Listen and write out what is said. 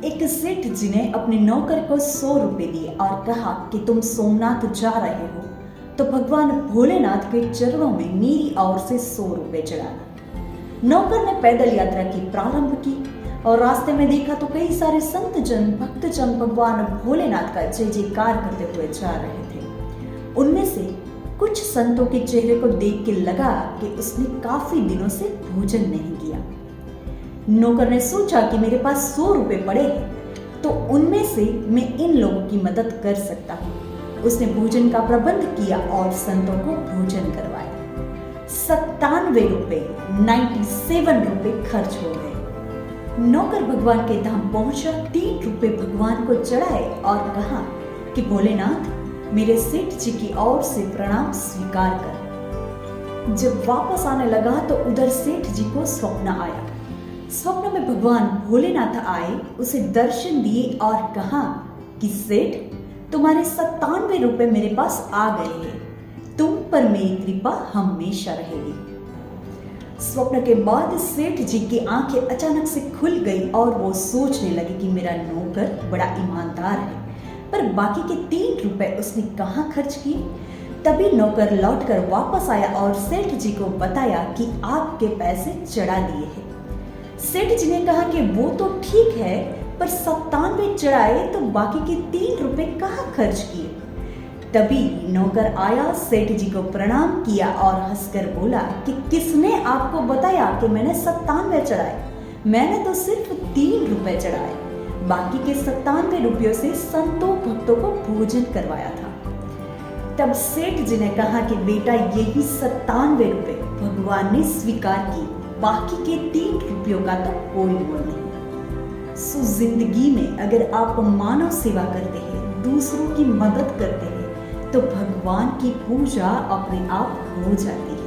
एक सेठ जी ने अपने नौकर को 100 रुपए दिए और कहा कि तुम सोमनाथ जा रहे हो तो भगवान भोलेनाथ के चरणों में मेरी ओर से 100 रुपए चढ़ाना। नौकर ने पैदल यात्रा की प्रारंभ की और रास्ते में देखा तो कई सारे संत जन भक्तजन भगवान भोलेनाथ का जय जयकार करते हुए जा रहे थे। उनमें से कुछ संतों के चेहरे को देख के लगा कि उसने काफी दिनों से भोजन नहीं किया। नौकर ने सोचा कि मेरे पास 100 रुपए पड़े हैं तो उनमें से मैं इन लोगों की मदद कर सकता हूँ। उसने भोजन का प्रबंध किया और संतों को भोजन करवाया। 97 रुपए 97 रुपए खर्च हो गए। नौकर भगवान के धाम पहुंचा, 3 रुपए भगवान को चढ़ाए और कहा कि भोलेनाथ मेरे सेठ जी की ओर से प्रणाम स्वीकार कर। जब वापस आने लगा तो उधर सेठ जी को स्वप्न आया। स्वप्न में भगवान भोलेनाथ आए, उसे दर्शन दिए और कहा कि सेठ तुम्हारे 97 रुपए मेरे पास आ गए हैं, तुम पर मेरी कृपा हमेशा रहेगी। स्वप्न के बाद सेठ जी की आंखें अचानक से खुल गई और वो सोचने लगे कि मेरा नौकर बड़ा ईमानदार है, पर बाकी के 3 रुपए उसने कहाँ खर्च किए। तभी नौकर लौटकर वापस आया और सेठ जी को बताया कि आपके पैसे चढ़ा दिए हैं। सेठ जी ने कहा कि वो तो ठीक है, पर 97 चढ़ाए तो बाकी के 3 रुपए कहाँ खर्च किए। तभी नौकर आया, सेठ जी को प्रणाम किया और हंसकर बोला कि किसने आपको बताया कि मैंने 97 चढ़ाए। मैंने तो सिर्फ 3 रुपए चढ़ाए, बाकी के 97 रुपयों से संतों भक्तों को भोजन करवाया था। तब सेठ जी ने कहा कि बेटा यही 97 रुपए भगवान ने स्वीकार की, बाकी के 3 रुपयों का तो कोई मोल नहीं। सो जिंदगी में अगर आप मानव सेवा करते हैं, दूसरों की मदद करते हैं, तो भगवान की पूजा अपने आप हो जाती है।